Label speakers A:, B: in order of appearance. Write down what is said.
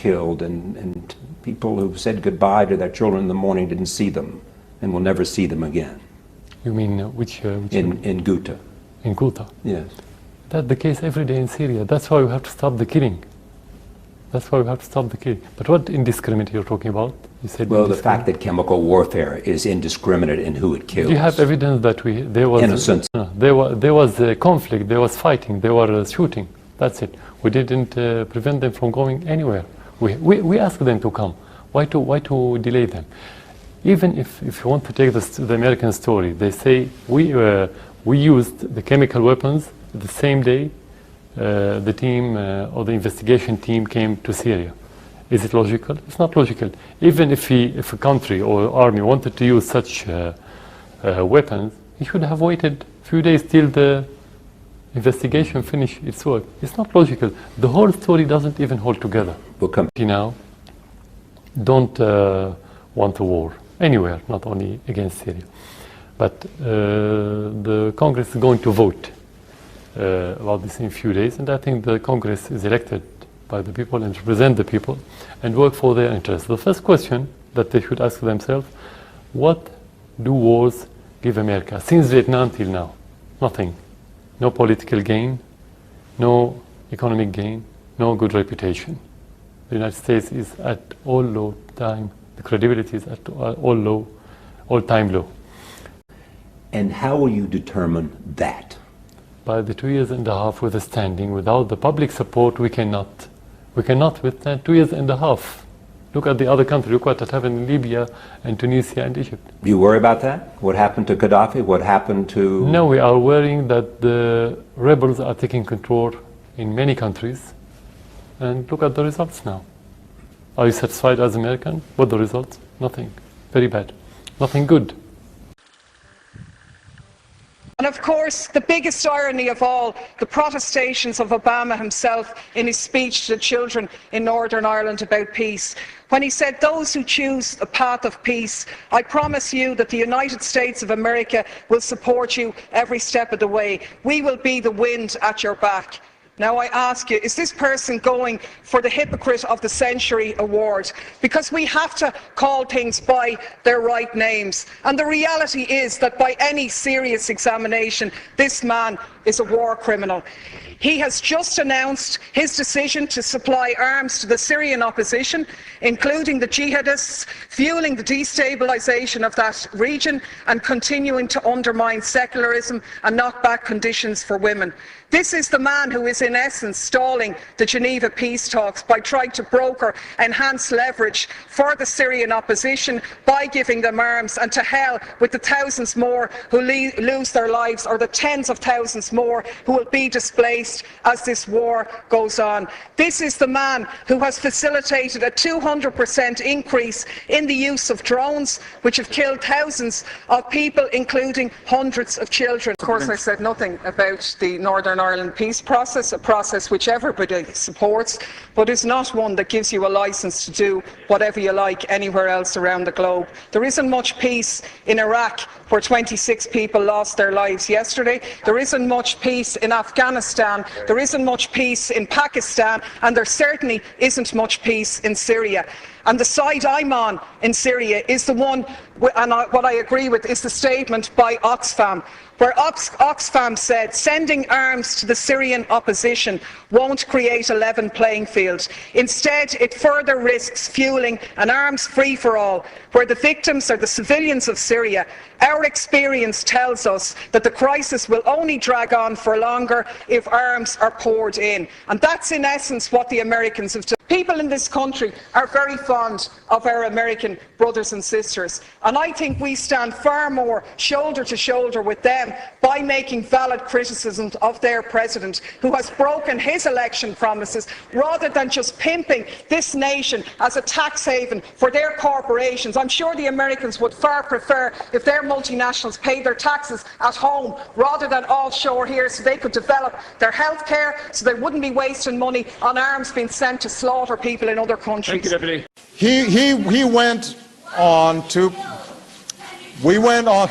A: killed, and people who said goodbye to their children in the morning didn't see them and will never see them again.
B: You mean which
A: in Ghouta.
B: In Ghouta?
A: Yes.
B: That's the case every day in Syria. That's why we have to stop the killing. That's why we have to stop the killing. But what indiscriminate you're talking about? You said
A: well, the fact that chemical warfare is indiscriminate in who it kills.
B: Do you have evidence that there was
A: innocence?
B: There was a conflict, there was fighting, there was shooting. That's it. We didn't prevent them from going anywhere. We asked them to come. Why to delay them? Even if you want to take the American story, they say we used the chemical weapons the same day the team or the investigation team came to Syria. Is it logical? It's not logical. Even if a country or army wanted to use such weapons, he should have waited a few days till the investigation finished its work. It's not logical. The whole story doesn't even hold together. Now, don't want a war anywhere, not only against Syria. But the Congress is going to vote about this in a few days, and I think the Congress is elected by the people and represent the people and work for their interests. The first question that they should ask themselves, what do wars give America? Since Vietnam till now, nothing. No political gain, no economic gain, no good reputation. The United States is at all time, the credibility is at all-time low.
A: And how will you determine that?
B: By the 2.5 years with the standing, without the public support, we cannot withstand 2.5 years. Look at the other countries. Look what happened in Libya and Tunisia and Egypt.
A: Do you worry about that? What happened to Gaddafi? What happened to...
B: No, we are worrying that the rebels are taking control in many countries. And look at the results now. Are you satisfied as American with the results? Nothing. Very bad. Nothing good.
C: And of course, the biggest irony of all, the protestations of Obama himself in his speech to the children in Northern Ireland about peace, when he said, those who choose the path of peace, I promise you that the United States of America will support you every step of the way. We will be the wind at your back. Now I ask you, is this person going for the Hypocrite of the Century award? Because we have to call things by their right names. And the reality is that by any serious examination, this man is a war criminal. He has just announced his decision to supply arms to the Syrian opposition, including the jihadists, fueling the destabilisation of that region and continuing to undermine secularism and knock back conditions for women. This is the man who is in essence stalling the Geneva peace talks by trying to broker enhanced leverage for the Syrian opposition by giving them arms, and to hell with the thousands more who lose their lives, or the tens of thousands more who will be displaced as this war goes on. This is the man who has facilitated a 200% increase in the use of drones, which have killed thousands of people, including hundreds of children. Of course, I said nothing about the Northern Ireland peace process, a process which everybody supports, but is not one that gives you a licence to do whatever you like anywhere else around the globe. There isn't much peace in Iraq, where 26 people lost their lives yesterday. There isn't much peace in Afghanistan. There isn't much peace in Pakistan, and there certainly isn't much peace in Syria. And the side I'm on in Syria is the one, and what I agree with is the statement by Oxfam, where Oxfam said sending arms to the Syrian opposition won't create a level playing field. Instead, it further risks fueling an arms free-for-all, where the victims are the civilians of Syria. Our experience tells us that the crisis will only drag on for longer if arms are poured in. And that's in essence what the Americans have done. People in this country are very fond of our American brothers and sisters, and I think we stand far more shoulder to shoulder with them by making valid criticisms of their president, who has broken his election promises, rather than just pimping this nation as a tax haven for their corporations. I'm sure the Americans would far prefer if their multinationals paid their taxes at home rather than offshore here, so they could develop their health care, so they wouldn't be wasting money on arms being sent to slaughter people in other countries.
D: Thank you, Deputy. He went on to... We went on...